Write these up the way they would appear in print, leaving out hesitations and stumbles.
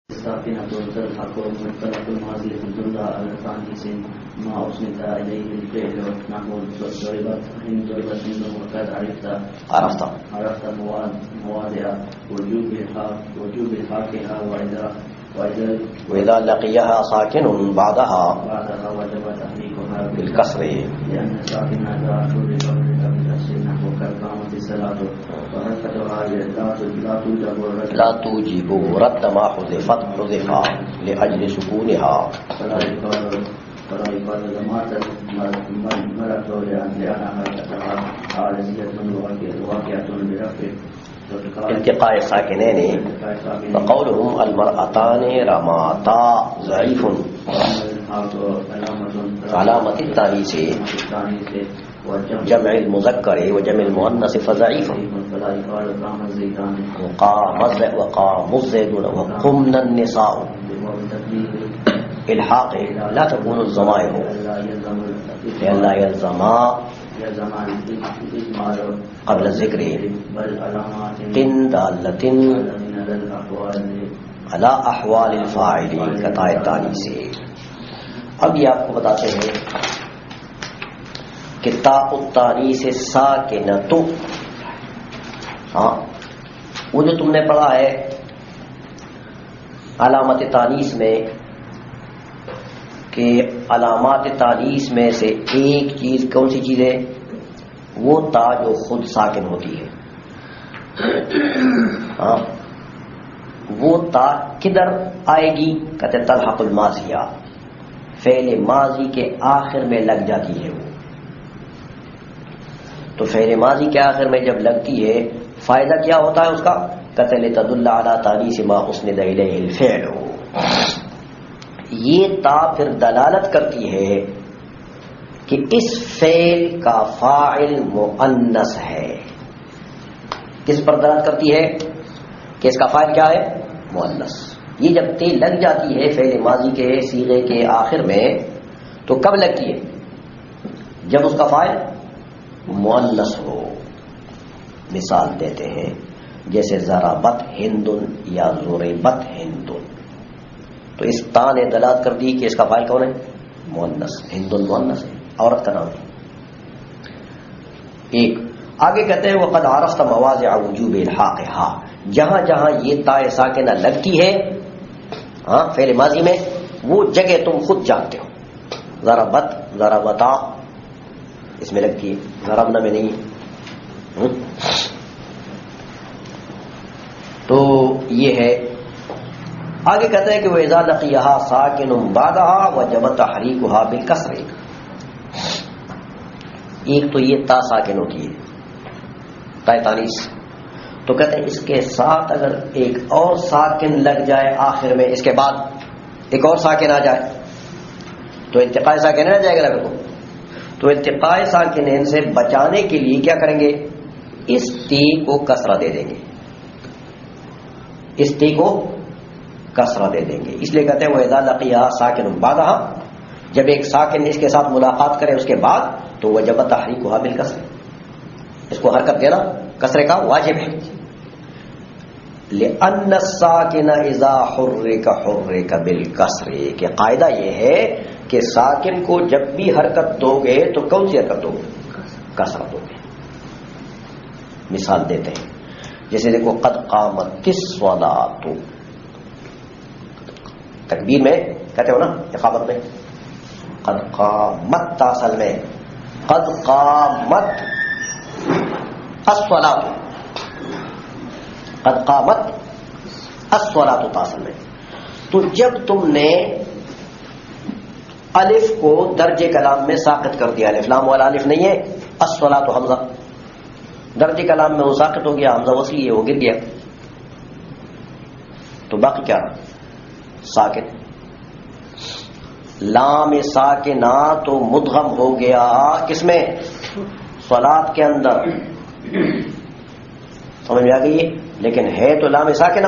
ساكنة تلحق مختلف الماضي تدل على التعنيس ما أسند إليه الفعل نحو ضربت هند وقد عرفت موادع وجوب حقها وإذا لقيها ساكن بعدها وجب تحريكها بالكسر لأن ساكنها لا تدرك بالكسر نحو كالقامة الصلاة وحركتها لا توجب رد ما حذف لأجل سكونها فلا يقال مرت لأنها حركتها عارضية واقعة برفع التقاء الساكنين فقولهم المرأتان رماتا ضعيف علامة التانيث جمع المذكر وجمع المؤنث فضعيف وقام الزيدون وقمنا النساء الحاق لا تكون الضمائر لئلا يلزما قبل الذکر قن دالة على احوال الفاعل قطع التانیث سے. اب یہ آپ کو بتاتے ہیں کہ تاء التانیث ساکنۃ، ہاں وہ جو تم نے پڑھا ہے علامات تانیث میں کہ علامات تانیث میں سے ایک چیز کون سی چیز ہے؟ وہ تا جو خود ساکن ہوتی ہے. ہاں وہ تا کدھر آئے گی؟ کہتے تلحق الماضیہ، فعل ماضی کے آخر میں لگ جاتی ہے. وہ تو فعل ماضی کے آخر میں جب لگتی ہے فائدہ کیا ہوتا ہے اس کا؟ کہتے لتدل علی تانیث ما اسند الیہ الفعل. یہ تا پھر دلالت کرتی ہے کہ اس فعل کا فاعل مؤنث ہے. کس پر دلالت کرتی ہے؟ کہ اس کا فاعل کیا ہے؟ مؤنث. یہ جب تے لگ جاتی ہے فعل ماضی کے صیغے کے آخر میں تو کب لگتی ہے؟ جب اس کا فاعل مؤنث ہو. مثال دیتے ہیں جیسے ضربت ہندن یا ضربت ہندن، تو اس تا نے دلالت کر دی کہ اس کا فاعل کون ہے؟ مؤنث. ہندن مؤنث ہے، عورت کا نام ہے. ایک آگے کہتے ہیں وقد عرفت مواضع وجوب الحاقها، جہاں جہاں یہ تا ساکنہ لگتی ہے ہاں فعل ماضی میں وہ جگہ تم خود جانتے ہو. ضربت ضربتا اس میں لگتی ہے، ضربنا میں نہیں. تو یہ ہے. آگے کہتے ہیں کہ وہ اذا لقیہا ساکن بعدہا وجب تحریکہا بالکسر. ایک تو یہ تا ساکن ہوتی ہے تا تانیث، تو کہتے ہیں اس کے ساتھ اگر ایک اور ساکن لگ جائے آخر میں، اس کے بعد ایک اور ساکن آ جائے تو التقاء ساکنین آ جائے گا لفظ کو. تو التقاء ساکنین سے بچانے کے لیے کیا کریں گے؟ اس تی کو کسرہ دے دیں گے. اس تی کو کسرہ دے دیں گے. اس لیے کہتے ہیں وہ اذا لقیہا ساکن بعدہا، جب ایک ساکن اس کے ساتھ ملاقات کرے اس کے بعد تو وجب تحریکہا بالکسر، اس کو حرکت دینا کسرے کا واجب ہے. لأن الساکن اذا حرک حرک بالکسر، کہ قاعدہ یہ ہے کہ ساکن کو جب بھی حرکت دو گے تو کون سی حرکت دو گے؟ کسرہ دو گے. مثال دیتے ہیں جیسے دیکھو قد قامت الصلاۃ، تکبیر میں کہتے ہو نا اقامت میں قد قامت تاصل میں قد قامت الصلاۃ، قد قامت الصلاۃ تاصل میں. تو جب تم نے الف کو درج کلام میں ساقط کر دیا، الف لام والا الف نہیں ہے، الصلاۃ حمزہ درج کلام میں وہ ساقط ہو گیا، حمزہ وصلی ہے وہ گر گیا، تو باقی کیا ساکن. لام ساکنہ تو مدغم ہو گیا کس میں؟ صلاۃ کے اندر. سمجھ میں آ گئی ہے؟ لیکن ہے تو لام ساکنہ.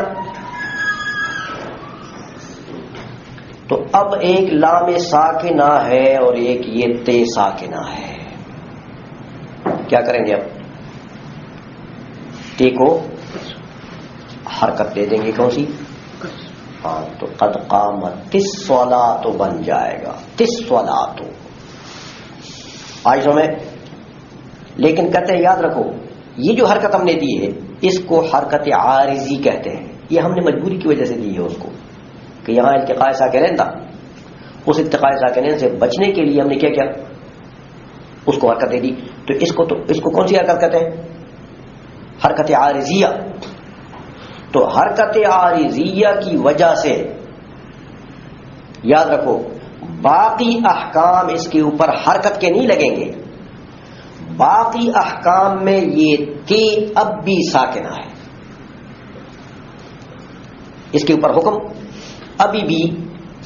تو اب ایک لام ساکنہ ہے اور ایک یہ تے ساکنہ ہے. کیا کریں گے؟ اب تے کو حرکت دے دیں گے، کون سی؟ ہاں تو قد قامت الصلاۃ بن جائے گا، الصلاۃ آئیشوں میں. لیکن کہتے ہیں یاد رکھو یہ جو حرکت ہم نے دی ہے اس کو حرکت عارضی کہتے ہیں. یہ ہم نے مجبوری کی وجہ سے دی ہے اس کو، کہ یہاں التقاء ساکنین تھا، اس التقاء ساکنین سے بچنے کے لیے ہم نے کیا کیا، اس کو حرکت دے دی. تو اس کو کون سی حرکت کہتے ہیں؟ حرکت عارضیہ. تو حرکت عارضیہ کی وجہ سے یاد رکھو باقی احکام اس کے اوپر حرکت کے نہیں لگیں گے. باقی احکام میں یہ تے اب بھی ساکنہ ہے، اس کے اوپر حکم ابھی بھی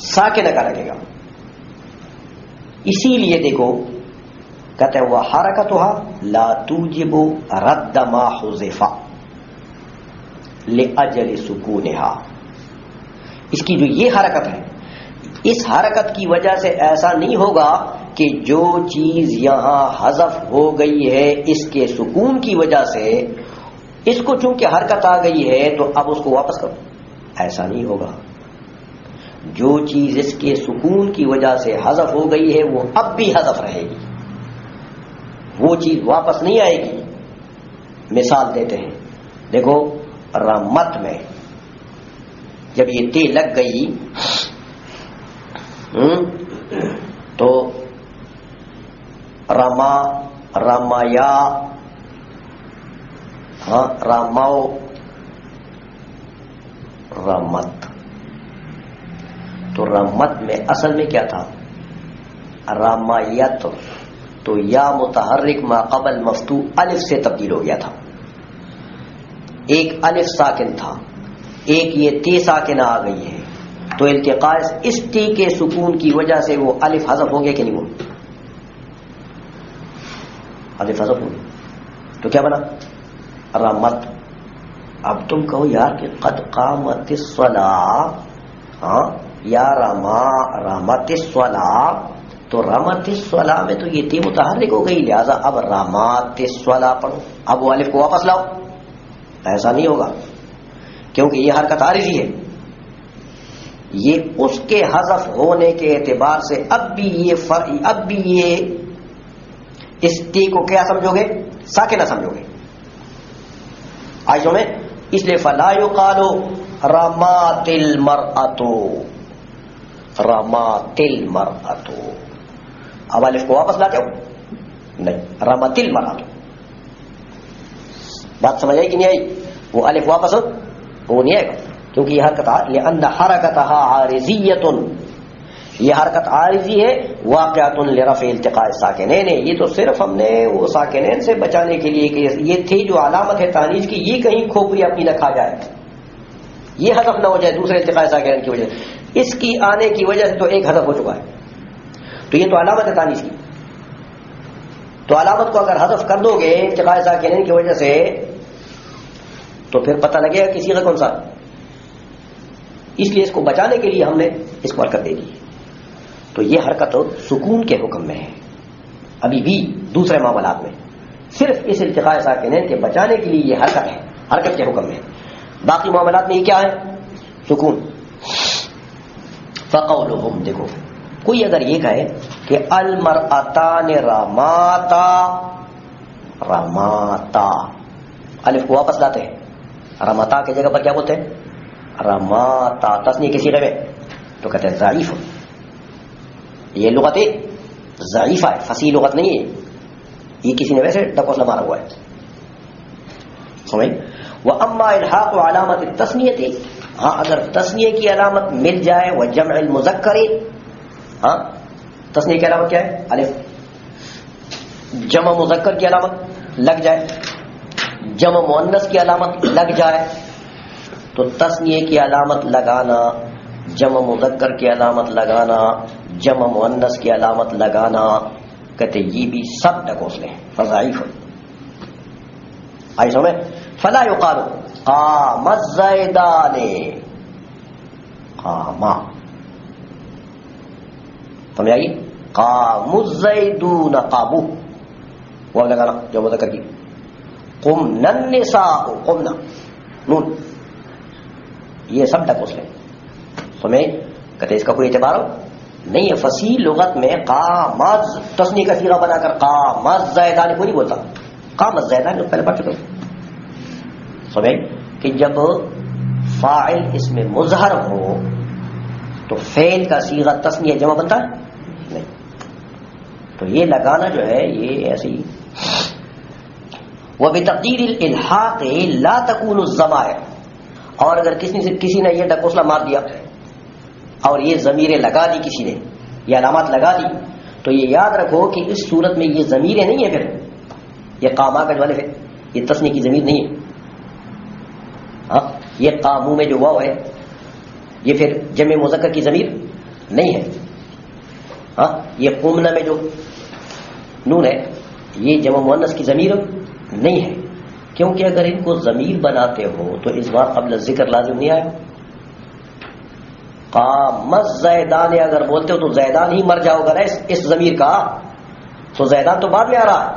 ساکنہ کا لگے گا. اسی لیے دیکھو کہتے ہیں وہ حرکتها لا توجب رد ما حذف لاجل سکونها. اس کی جو یہ حرکت ہے اس حرکت کی وجہ سے ایسا نہیں ہوگا کہ جو چیز یہاں حذف ہو گئی ہے اس کے سکون کی وجہ سے، اس کو چونکہ حرکت آ گئی ہے تو اب اس کو واپس کرو، ایسا نہیں ہوگا. جو چیز اس کے سکون کی وجہ سے حذف ہو گئی ہے وہ اب بھی حذف رہے گی، وہ چیز واپس نہیں آئے گی. مثال دیتے ہیں، دیکھو رمت میں جب یہ تے لگ گئی تو رما، رمایا، ہاں راماؤ، رمت. تو رمت میں اصل میں کیا تھا؟ رمایت. تو یا متحرک ما قبل مفتوح الف سے تبدیل ہو گیا تھا. ایک الف ساکن تھا، ایک یہ تے ساکن آ گئی ہے. تو التقاء اس تے کے سکون کی وجہ سے وہ الف حذف ہو گیا کہ نہیں؟ وہ الف حذف ہو گیا تو کیا بنا؟ رمت. اب تم کہو یار کہ قد قامت الصلاۃ، ہاں یا رما رمت الصلاۃ، تو رمت الصلاۃ میں تو یہ تے متحرک ہو گئی، لہذا اب رمات الصلاۃ پڑھو. اب وہ الف کو واپس لاؤ، ایسا نہیں ہوگا کیونکہ یہ حرکت عارضی ہے. یہ اس کے حذف ہونے کے اعتبار سے اب بھی یہ اس تے کو کیا سمجھو گے؟ ساکنہ سمجھو گے. آئیشوں میں اس لیے فلا یقال رمات المرأۃ، رمات المرأۃ. اب الف کو واپس لاتے ہو؟ نہیں، رمات المرأۃ. بات سمجھ آئی کہ نہیں آئی؟ وہ الف واپس وہ نہیں آئے گا کیونکہ یہ حرکت لأن حرکتها عارضیۃ، یہ حرکت عارضی ہے. واقعۃ لرفع التقاء الساکنین، یہ تو صرف ہم نے وہ ساکنین سے بچانے کے لیے کہ یہ تھی جو علامت ہے تانیث کی، یہ کہیں کھوپڑی اپنی نہ کھا جائے، یہ حذف نہ ہو جائے دوسرے التقاء ساکنین کی وجہ سے. اس کی آنے کی وجہ سے تو ایک حذف ہو چکا ہے، تو یہ تو علامت ہے تانیث کی. تو علامت کو اگر حذف کر دو گے التقاء ساکنین کی وجہ سے تو پھر پتہ لگے گا کسی کا کون سا. اس لیے اس کو بچانے کے لیے ہم نے اس کو حرکت دے دی. تو یہ حرکت سکون کے حکم میں ہے، ابھی بھی دوسرے معاملات میں صرف اس التقاء ساکنین کے بچانے کے لیے یہ حرکت ہے، حرکت کے حکم میں. باقی معاملات میں یہ کیا ہے؟ سکون. فقولہم، دیکھو کوئی اگر یہ کہے کہ المرأتان رماتا، رماتا، الف کو واپس لاتے ہیں، رماتا کی جگہ پر کیا بولتے ہیں؟ رماتا. تسنیہ کے صیغے میں تو کہتے ہیں ضعیف. یہ لغت ضعیفہ ہے، فصیح لغت نہیں ہے، یہ کسی نے ویسے ڈکوسلا مارا ہوا ہے. سمجھ؟ واما الحاق علامت التثنیہ، ہاں اگر تثنیہ کی علامت مل جائے وہ جمع المذکر، ہاں تثنیہ کی علامت کیا ہے؟ الف. جمع مذکر کی علامت لگ جائے، جمع مؤنث کی علامت لگ جائے، تو تثنیہ کی علامت لگانا، جمع مذکر کی علامت لگانا، جمع مؤنث کی علامت لگانا، کہتے یہ بھی سب ڈکوسلے ہیں، فضائف. آئی سمجھ؟ فلا یقال قام الزیدان، قام، سمجھ آئی؟ قام الزیدون، قامو وہ لگانا جو مذکر کی. قمنا النساء، قمنا، نون، یہ سب ڈکوسلے. سمجھ؟ کہتے اس کا کوئی اعتبار نہیں ہے. فصیح لغت میں قامز تسنیہ کا صیغہ بنا کر قامز زیدان کوئی نہیں بولتا. قامز زیدان پہلے پڑھ چکے سمجھ کہ جب فاعل اس میں مظہر ہو تو فعل کا صیغہ تسنیہ جمع بنتا ہے نہیں. تو یہ لگانا جو ہے یہ ایسی. وبتقدیر الالحاق لا تكون الضمائر، اور اگر کسی نے یہ ڈکوسلا مار دیا اور یہ ضمیریں لگا دی، کسی نے یہ علامات لگا دی، تو یہ یاد رکھو کہ اس صورت میں یہ ضمیریں نہیں ہیں. پھر یہ قاما کا جو الف ہے یہ تسنیہ کی ضمیر نہیں ہے. ہاں یہ قامو میں جو واو ہے یہ پھر جمع مذکر کی ضمیر نہیں ہے. ہاں یہ قومنا میں جو نون ہے یہ جمع مؤنث کی ضمیر نہیں ہے، کیونکہ اگر ان کو ضمیر بناتے ہو تو اس بار قبل ذکر لازم نہیں آئے. قامز زیدان اگر بولتے ہو تو زیدان ہی مر جاؤ گا نا اس ضمیر کا. تو زیدان تو بعد میں آ رہا ہے،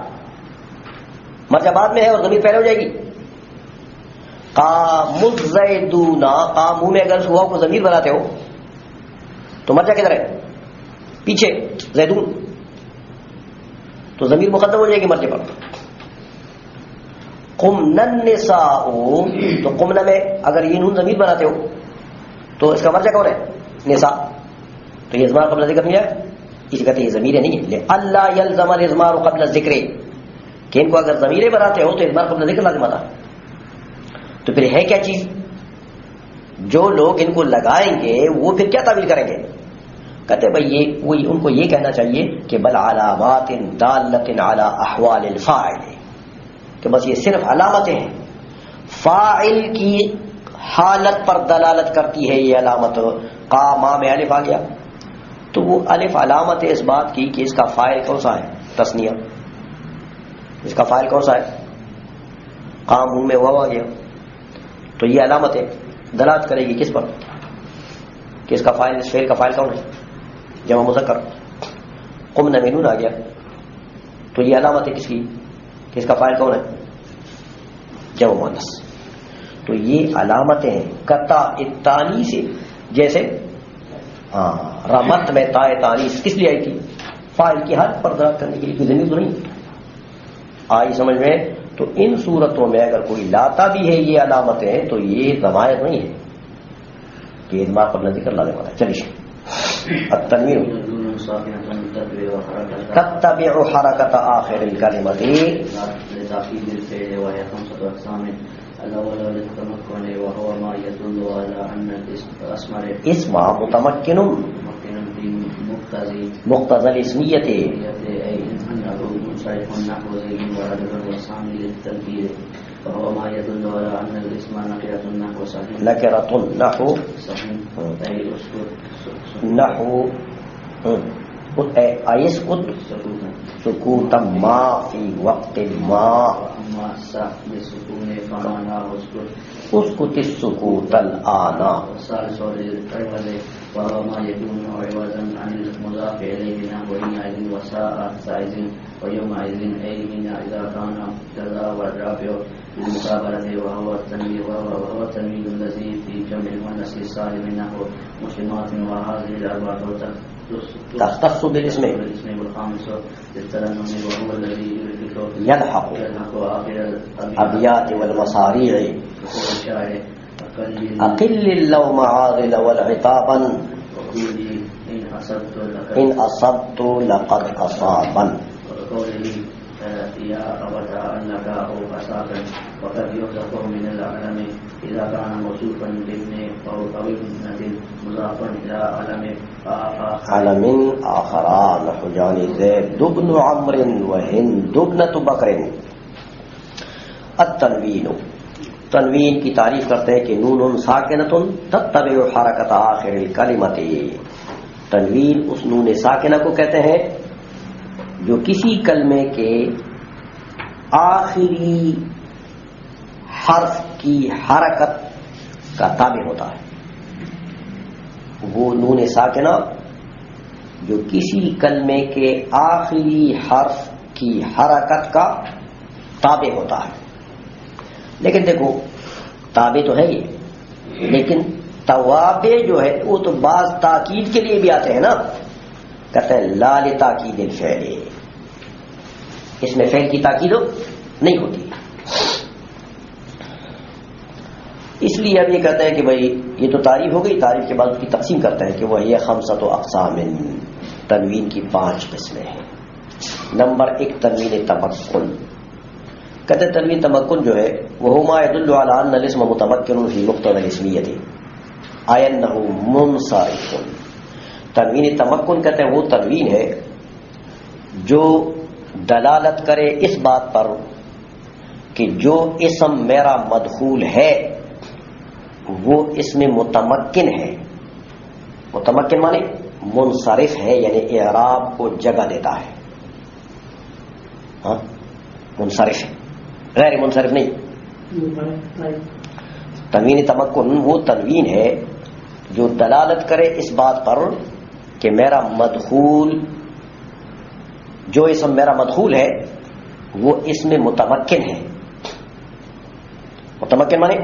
مرجع بعد میں ہے اور ضمیر پہلے ہو جائے گی. قامز زیدون، قامو میں اگر ہوا کو ضمیر بناتے ہو تو مرجع کدھر ہے؟ پیچھے زیدون، تو ضمیر مقدم ہو جائے گی مرجع پر. قمنا النساء، تو قمنا میں اگر یہ نون ضمیر بناتے ہو تو اس کا مرجع کون ہے؟ نساء. تو یہ اضمار قبل ذکر نہیں ہے، اسی کہتے ہیں یہ ضمیر نہیں ہے. اللہ یلزم الاضمار قبل ذکر، کہ ان کو اگر ضمیریں بناتے ہو تو اضمار قبل ذکر لازم آتا. تو پھر ہے کیا چیز؟ جو لوگ ان کو لگائیں گے وہ پھر کیا تعبیر کریں گے؟ کہتے بھائی یہ وہی ان کو یہ کہنا چاہیے کہ بل علامات دالۃ علی احوال الفاعل، کہ بس یہ صرف علامتیں ہیں، فاعل کی حالت پر دلالت کرتی ہے. یہ علامت قاما میں الف آ گیا تو وہ الف علامت ہے اس بات کی کہ اس کا فاعل کون سا ہے؟ تثنیہ. اس کا فاعل کون سا ہے؟ قام میں واو آ گیا تو یہ علامت ہے دلالت کرے گی کس پر؟ کہ اس کا فاعل، اس فعل کا فاعل کون ہے؟ جمع مذکر. قمنا میں نون آ گیا تو یہ علامت ہے کس کی؟ کہ اس کا فاعل کون ہے؟ جمع مؤنث. تو یہ علامتیں ہیں قطع التانی سے، جیسے رمت میں تا تانیث کس لیے آئی تھی؟ فاعل کی حالت پر دلالت کرنے کے لیے، کوئی ضمیر تو نہیں آئی سمجھ میں. تو ان صورتوں میں اگر کوئی لاتا بھی ہے یہ علامتیں تو یہ ضمائر نہیں ہے کہ اضمار قبل ذکر لازم ہوتا ہے. چلیے التنوین تتبع حرکت آخر الکلمۃ. اسم متمکن مقتضى الاسمیت، وهو ما يدل على أن الاسم نكرة النحو صحيح. نكرة النحو صحيح. أي نحو أيسكت سكوتا ما في وقت ما. أما الساق بالسكون فمعناه اسكت. اسكت السكوت الآن. والثالث للعوض وهو ما يكون عوضا عن المضاف إليه نحو حينئذ وساء سائز ويومئذ أي حين إذا كان كذا. والرابع للمقابلة وهو التنوين الذي في جمع المؤنث السالم نحو مسلمات. وهذه الأربعة تختص بالاسم. والخامس للترنم وهو الذي يلحق آخر الأبيات والمصاريع. الشاعر أقل اللوم عاضل والعتابا إن أصبت لقد أصابا. وقوله يا أبدا أنك أو أسافا. وقد يحذف من العلم إذا كان موصوفا بابن أو ابنة مضافا إلى علم آخران نحو جاني زيد بن عمرو وهند ابنة بكر. التنوین، تنوین کی تعریف کرتے ہیں کہ نون ساکنۃ تتبع حرکت آخر الکلمۃ. تنوین اس نون ساکنہ کو کہتے ہیں جو کسی کلمے کے آخری حرف کی حرکت کا تابع ہوتا ہے. وہ نون ساکنہ جو کسی کلمے کے آخری حرف کی حرکت کا تابع ہوتا ہے. لیکن دیکھو تابع تو ہے یہ، لیکن توابع جو ہے وہ تو بعض تاکید کے لیے بھی آتے ہیں نا، کہتے ہیں لا لتاکید الفعل، اس میں فعل کی تاکید نہیں ہوتی. اس لیے اب یہ کہتے ہیں کہ بھائی یہ تو تعریف ہو گئی، تعریف کے بعد اس کی تقسیم کرتے ہیں کہ وہ یہ خمسۃ اقسام، تنوین کی 5 قسمیں ہیں. نمبر 1 تنوین تمکن. کہتے ہیں تنوین تمکن جو ہے وہ ما يدل على ان الاسم متمکن فی مقتضى الاسمیت انہ منصرف. تنوین تمکن کہتے ہیں وہ تنوین ہے جو دلالت کرے اس بات پر کہ جو اسم میرا مدخول ہے وہ اس میں متمکن ہے. متمکن مانے منصرف ہے، یعنی اعراب کو جگہ دیتا ہے. ہاں منصرف ہے، غیر منصرف نہیں. تنوین تمکن وہ تنوین ہے جو دلالت کرے اس بات پر کہ میرا مدخول، جو اسم میرا مدخول ہے وہ اس میں متمکن ہے. متمکن مانے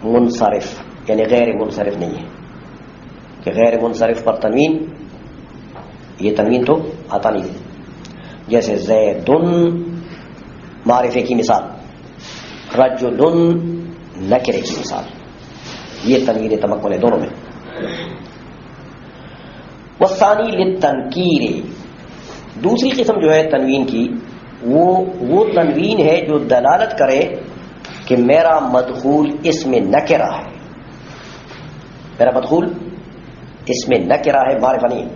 منصرف، یعنی غیر منصرف نہیں ہے. کہ غیر منصرف پر تنوین، یہ تنوین تو آتا نہیں ہے. جیسے زیدن معرفے کی مثال، رجل نکرے کی مثال، یہ تنوین تمکن ہے دونوں میں. والثانی للتنکیر. دوسری قسم جو ہے تنوین کی وہ تنوین ہے جو دلالت کرے کہ میرا مدخول اس میں نکرہ ہے. میرا مدخول اس میں نکرہ ہے، معرفہ نہیں ہے.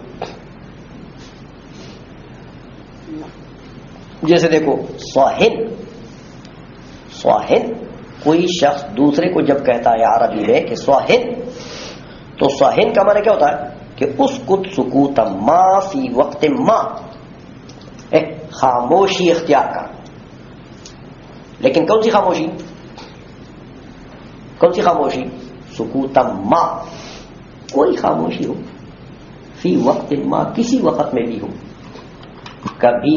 جیسے دیکھو صاحن، صاحن کوئی شخص دوسرے کو جب کہتا ہے عربی میں کہ صاحن، تو صاحن کا معنی کیا ہوتا ہے کہ اسکت سکوت ما فی وقت ما، خاموشی اختیار کر. لیکن کون سی خاموشی؟ کون سی خاموشی؟ سکوت ما، کوئی خاموشی ہو، فی وقت ما، کسی وقت میں بھی ہو. کبھی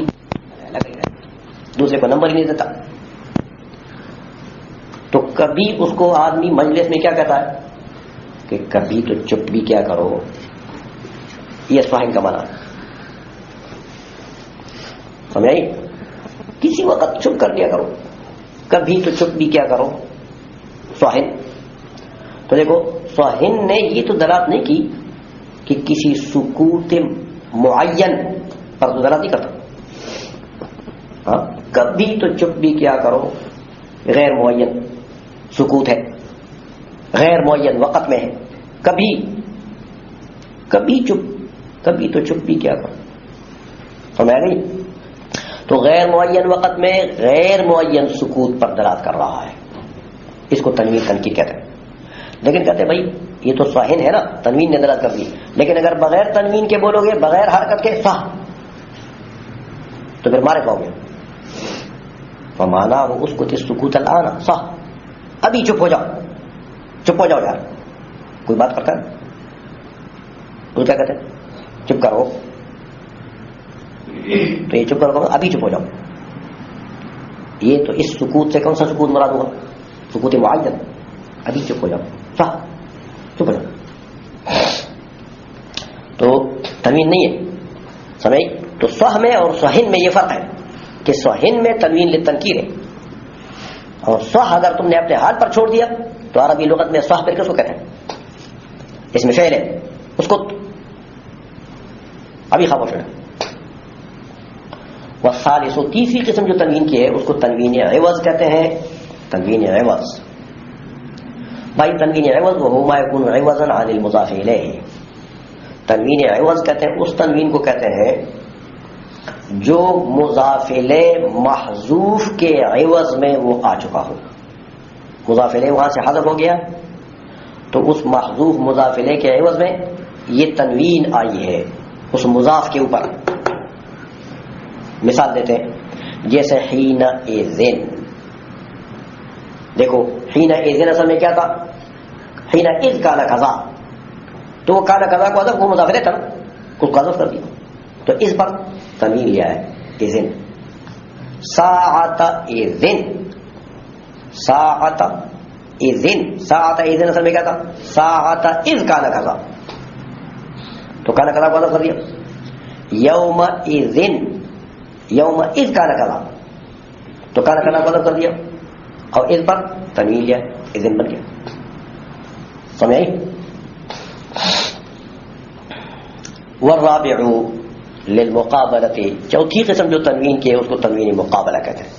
دوسرے کو نمبر ہی نہیں دیتا، تو کبھی اس کو آدمی مجلس میں کیا کہتا ہے کہ کبھی تو چپ بھی کیا کرو. یہ صاحن کا معنی سمجھ آئی؟ کسی وقت چپ کر دیا کرو، کبھی تو چپ بھی کیا کرو. صاحن تو دیکھو صاحن نے یہ تو دلالت نہیں کی کہ کسی سکوت معین پر تو دلالت نہیں کرتا. ہاں کبھی تو چپ بھی کیا کرو، غیر معین سکوت ہے، غیر معین وقت میں ہے. کبھی کبھی چپ، کبھی تو چپ بھی کیا کرو. سمجھ آ گئی؟ تو غیر معین وقت میں غیر معین سکوت پر دلالت کر رہا ہے. اس کو تنوین تنکیر کہتے ہیں. لیکن کہتے ہیں بھائی یہ تو صاحن ہے نا، تنوین نے دلالت کر دی. لیکن اگر بغیر تنوین کے بولو گے، بغیر حرکت کے صح، تو پھر مارے پاؤ گے. فمانا ہو اس کو سکوت الان صح، ابھی چپ ہو جاؤ، چپ ہو جاؤ یار. کوئی بات کرتا ہے تو کیا کہتے ہیں چپ کرو، تو یہ چپ کرو، ابھی چپ ہو جاؤ. یہ تو اس سکوت سے کون سا سکوت مراد ہوگا؟ سکوت معین. ابھی چپ ہو جاؤ، صح، چپ ہو جاؤ. تو تنوین نہیں ہے. سمجھ؟ تو صح میں اور صحن میں یہ فرق ہے کہ صحن میں تنوین للتنکیر ہے، اور صح اگر تم نے اپنے حال پر چھوڑ دیا تو عربی لغت میں صح پھر کس کو کہتے ہیں؟ اس میں فعل ہے، اس کو ابھی خاموش ہے. والثالث، تیسری قسم جو تنوین کی ہے اس کو تنوین عوض کہتے ہیں. تنوین عوض، بھائی تنوین عوض وہ ما یکون عوضا عن المضاف الیہ. تنوین عوض کہتے ہیں اس تنوین کو کہتے ہیں جو مضاف الیہ محذوف کے عوض میں وہ آ چکا ہو. مضاف الیہ وہاں سے حذف ہو گیا تو اس محذوف مضاف الیہ کے عوض میں یہ تنوین آئی ہے اس مضاف کے اوپر. مثال دیتے ہیں جیسے حین اذن. دیکھو حین اذن اصل میں کیا تھا؟ حین اذ کان کذا، تو وہ کان کذا کو حذف، وہ مضاف الیہ تھا نا، اس کو حذف کر دیا تو اس پر تنوین لیا ہے اذن. ساعت اذن، ساعت اذن، ساعت اذن اصل میں کیا تھا؟ ساعت اذ کان کذا، تو کان کذا کو حذف کر دیا. یوم اذن، یوم اذ کان کذا، تو کان کذا کو حذف کر دیا اور اذ پر تنوین لیا، اذن بن گیا. سمجھ آئی؟ والرابع للمقابلۃ، چوتھی قسم جو تنوین کی ہے اس کو تنوین مقابلہ کہتے ہیں.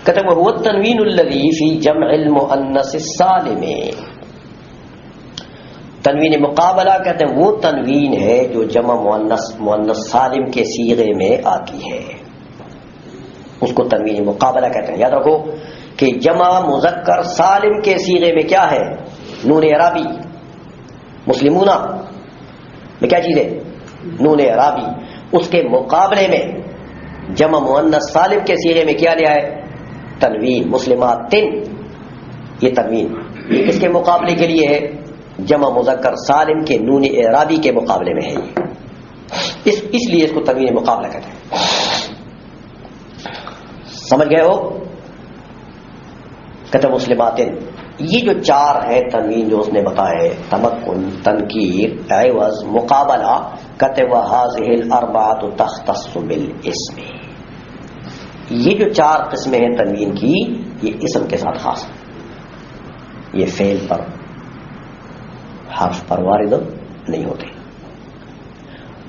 کہتے ہیں وہ التنوین الذی فی جمع المؤنث السالم، تنوین مقابلہ کہتے ہیں وہ تنوین ہے جو جمع مؤنث سالم کے صیغے میں آتی ہے، اس کو تنوین مقابلہ کہتے ہیں. یاد رکھو کہ جمع مذکر سالم کے صیغے میں کیا ہے؟ نون اعرابی. مسلمون میں کیا چیز ہے؟ نون اعرابی. اس کے مقابلے میں جمع مؤنث سالم کے صیغے میں کیا لیا ہے؟ تنوین. مسلمات، یہ تنوین یہ کس کے مقابلے کے لیے ہے؟ جمع مذکر سالم کے نون اعرابی کے مقابلے میں ہے. یہ اس لیے اس کو تنوین مقابلہ کہتے ہیں. سمجھ گئے ہو؟ کہتے مسلمات، یہ جو چار ہے تنوین جو اس نے بتائے، تمکن، تنکیر، عوض، مقابلہ، کہتے وہذہ الاربعۃ تختص بالاسم، یہ جو چار قسمیں ہیں تنوین کی یہ اسم کے ساتھ خاص ہے، یہ فعل پر حرف پر وارد نہیں ہوتے.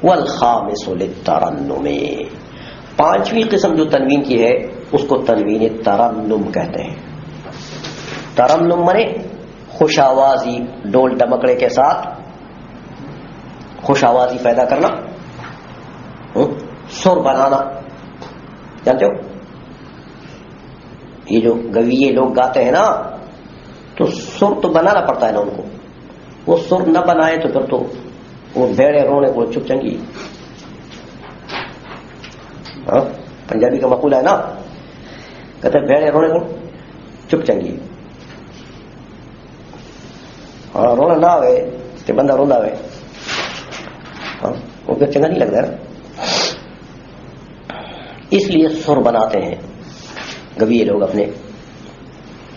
والخامس للترنم، پانچویں قسم جو تنوین کی ہے اس کو تنوین ترنم کہتے ہیں. ترنم منے خوش آوازی، ڈول ڈمکڑے کے ساتھ خوش آوازی پیدا کرنا، سر بنانا. جانتے ہو یہ جو گویے لوگ گاتے ہیں نا تو سر تو بنانا پڑتا ہے نا ان کو، وہ سر نہ بنائے تو پھر تو وہ بھیڑے رونے کو چپ چنگی. پنجابی کا مقولہ ہے نا، کہتے بھیڑے رونے کو چپ چنگی. ہاں رونا نہ ہوئے تو بندہ روندا ہوئے، وہ پھر چنگا نہیں لگتا ہے. اس لیے سر بناتے ہیں گویے لوگ اپنے.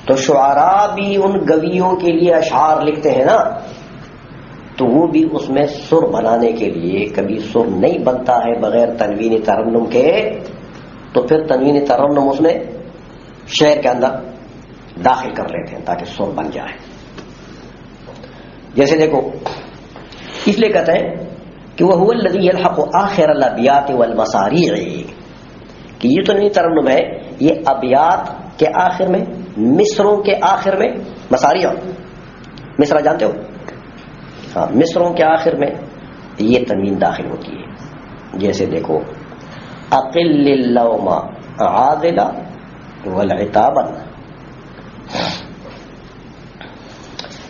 تو شعراء بھی ان گویوں کے لیے اشعار لکھتے ہیں نا، تو وہ بھی اس میں سر بنانے کے لیے، کبھی سر نہیں بنتا ہے بغیر تنوین ترنم کے، تو پھر تنوین ترنم اس میں شعر کے اندر داخل کر لیتے ہیں تاکہ سر بن جائے. جیسے دیکھو، اس لیے کہتے ہیں کہ وہ هو الذی یلحق آخر الابیات والمصاریع، کہ یہ تو نہیں ترنم ہے، یہ ابیات کے آخر میں، مصروں کے آخر میں، مصاریع مصرع جانتے ہو؟ ہاں، مصروں کے آخر میں یہ تنوین داخل ہوتی ہے. جیسے دیکھو، اقل اللوم عاذلا والعتابا،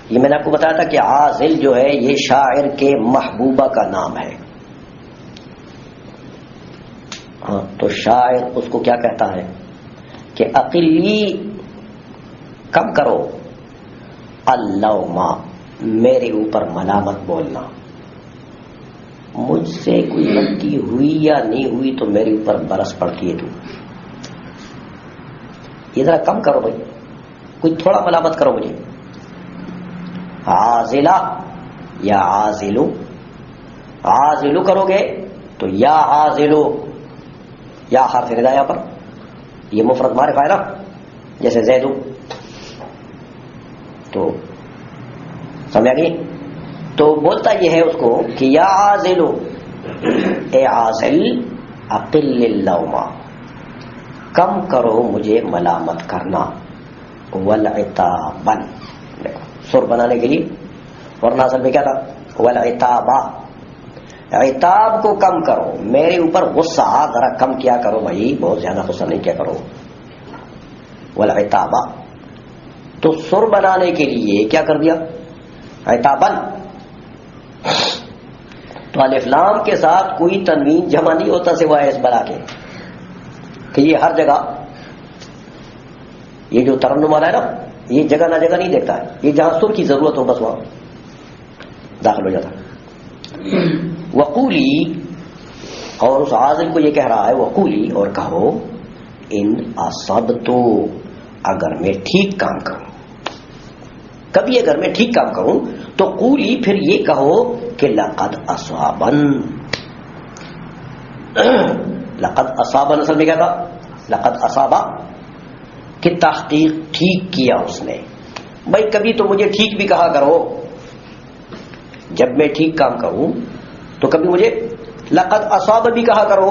یہ میں نے آپ کو بتایا تھا کہ عاذل جو ہے یہ شاعر کے محبوبہ کا نام ہے. ہاں، تو شاعر اس کو کیا کہتا ہے کہ اقلی کم کرو، اللوم میرے اوپر ملامت بولنا، مجھ سے کوئی غلطی ہوئی یا نہیں ہوئی تو میرے اوپر برس پڑتی ہے، تو یہ ذرا کم کرو بھائی، کوئی تھوڑا ملامت کرو مجھے. عازلہ یا عازلو، عازلو کرو گے تو یا عازلو، یا حرف ندا یہاں پر، یہ مفرد معرفہ ہے نا، جیسے زیدو، تو سمجھ گئی. تو بولتا یہ ہے اس کو کہ یا عازلو، اے عازل، اقل اللوم، کم کرو مجھے ملامت کرنا، والعتابا، سر بنانے کے لیے، ورنہ اصل میں کیا تھا؟ والعتابا، عتاب کو کم کرو، میرے اوپر غصہ ذرا کم کیا کرو بھائی، بہت زیادہ غصہ نہیں کیا کرو. والعتابا، تو سر بنانے کے لیے کیا کر دیا؟ عتابن. تو الف لام کے ساتھ کوئی تنوین جمع نہیں ہوتا سوائے اس بلا کے کہ یہ ہر جگہ، یہ جو ترنم والا ہے نا، یہ جگہ نہ جگہ نہیں دیکھتا ہے، یہ جہاں سر کی ضرورت ہو بس وہاں داخل ہو جاتا. وقولی، اور اس عازل کو یہ کہہ رہا ہے وقولی، اور کہو ان اصبتو، اگر میں ٹھیک کام کروں. کبھی اگر میں ٹھیک کام کروں تو قولی پھر یہ کہو کہ لقد اصابن. لقد اصابن اصل میں کیا تھا؟ لقد اصابا کہ تحقیق ٹھیک کیا اس نے. بھائی کبھی تو مجھے ٹھیک بھی کہا کرو، جب میں ٹھیک کام کروں تو کبھی مجھے لقد اصاب بھی کہا کرو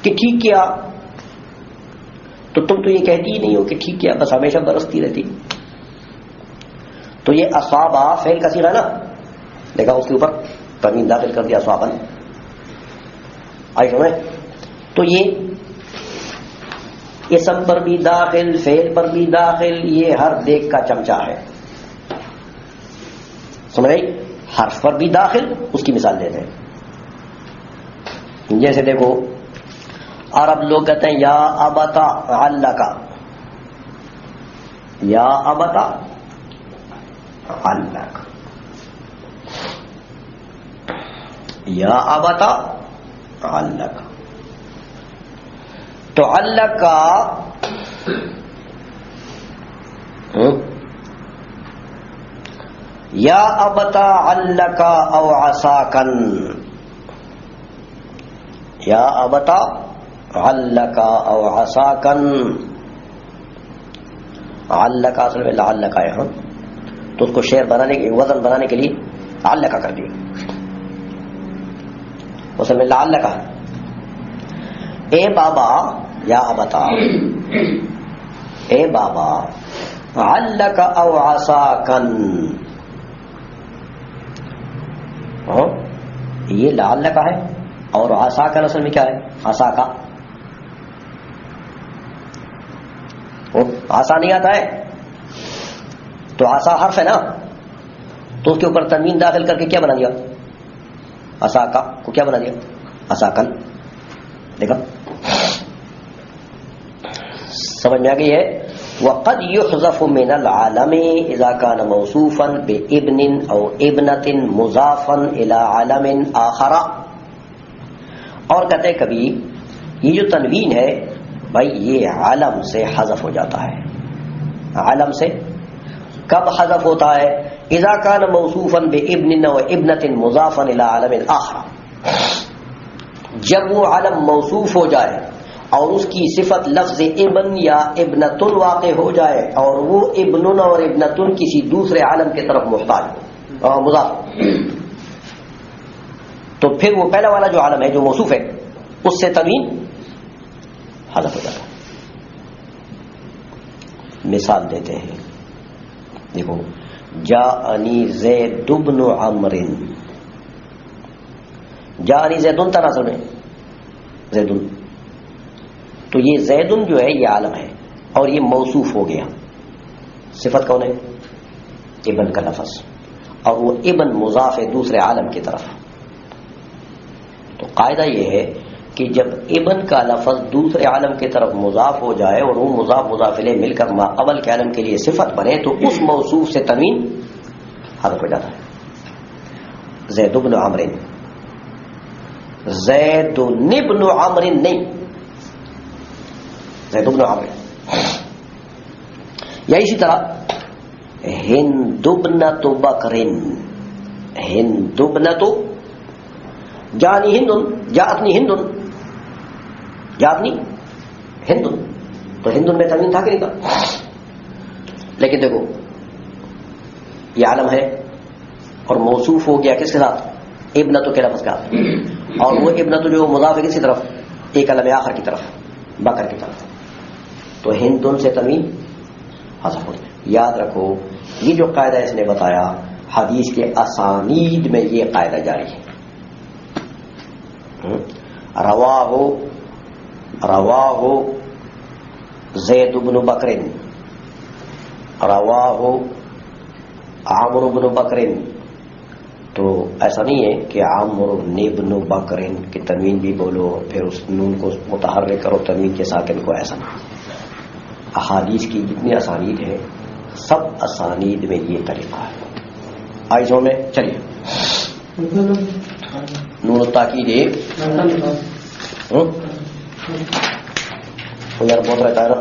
کہ ٹھیک کیا. تو تم تو یہ کہتی ہی نہیں ہو کہ ٹھیک کیا، بس ہمیشہ برستی رہتی. تو یہ اصابہ فعل کا صیغہ ہے نا، دیکھا اس کے اوپر تنوین داخل کر دیا اصابن. آئی سمجھ؟ تو یہ اسم پر بھی داخل، فعل پر بھی داخل، یہ ہر دیکھ کا چمچہ ہے. سمجھ گئی؟ حرف پر بھی داخل. اس کی مثال دیتے ہیں. جیسے دیکھو عرب لوگ کہتے ہیں یا ابتا علکا، یا ابتا علک، یا ابتا علک. تو علکا یا ابتا علکا او عساکن، یا ابتا علکا او عساکن. علکا اصل میں لعلکا ہے ہاں، تو اس کو شعر بنانے کے وزن بنانے کے لیے علکا کر دیا. اصل میں لعلکا ہے. اے بابا یا ابتا، اے بابا علکا او عساکن. یہ لعلکا ہے اور عساکن اصل میں کیا ہے؟ عساکا. عسا نہیں آتا ہے تو عسا حرف ہے نا، تو اس کے اوپر تنوین داخل کر کے کیا بنا دیا؟ عساکا کو کیا بنا دیا؟ عساکن. دیکھا سمجھ میں آ گئی ہے. وقد يحذف من العالم اذا كان موصوفا بابن او ابنة مضافا الى عالم آخر. اور کہتے ہیں کبھی یہ جو تنوین ہے بھائی یہ عالم سے حذف ہو جاتا ہے. عالم سے کب حذف ہوتا ہے؟ اذا كان موصوفا بابن او ابنة مضافا الى عالم آخر، جب وہ عالم موصوف ہو جائے اور اس کی صفت لفظ ابن یا ابنتن واقع ہو جائے اور وہ ابن اور ابنتن کسی دوسرے عالم کی طرف محتاج ہو اور مضاف، تو پھر وہ پہلا والا جو عالم ہے جو موصوف ہے اس سے تنوین حذف ہو جاتا ہے. مثال دیتے ہیں. دیکھو جاءنی زید بن عمرو، جاءنی زیدن تناسب میں زیدن، تو یہ زیدن جو ہے یہ عالم ہے اور یہ موصوف ہو گیا. صفت کون ہے؟ ابن کا لفظ، اور وہ ابن مضاف ہے دوسرے عالم کی طرف. تو قاعدہ یہ ہے کہ جب ابن کا لفظ دوسرے عالم کی طرف مضاف ہو جائے اور وہ مضاف مضاف الیہ مل کر ما اول کے عالم کے لیے صفت بنے تو اس موصوف سے تنوین حذف ہو جاتا ہے. زید بن عمرو، زید بن عمرو نہیں، زید بن عمرو. یا اسی طرح ہند بنت بکر، ہند بنت، جانی ہند، جاءتنی ہند، جاءتنی ہند، تو ہند میں تنوین تھا کہ نہیں تھا؟ لیکن دیکھو یہ عالم ہے اور موصوف ہو گیا کس کے ساتھ؟ ابنتو کے لفظ کا، اور وہ ابنتو جو مضاف ہے کسی طرف؟ ایک عالم آخر کی طرف، بکر کی طرف. تو ہندن سے تنوین حذف ہو. یاد رکھو یہ جو قاعدہ اس نے بتایا حدیث کے اسانید میں یہ قاعدہ جاری ہے. رواہ زید بن بکر، رواہ عمرو بن بکر. تو ایسا نہیں ہے کہ عمرو بن بکر کی تنوین بھی بولو پھر اس نون کو متحرک کرو تنوین کے ساکن کو، ایسا نہیں. احادیث کی جتنی اسانید ہے سب اسانید میں یہ طریقہ ہے. آئیزوں میں چلیے نون تاکید ایک یار بہت رہتا ہے نا.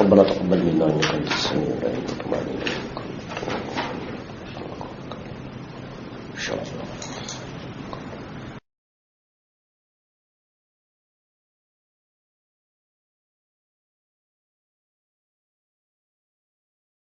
ربنا تقبل منا انك انت السميع العليم وتب علينا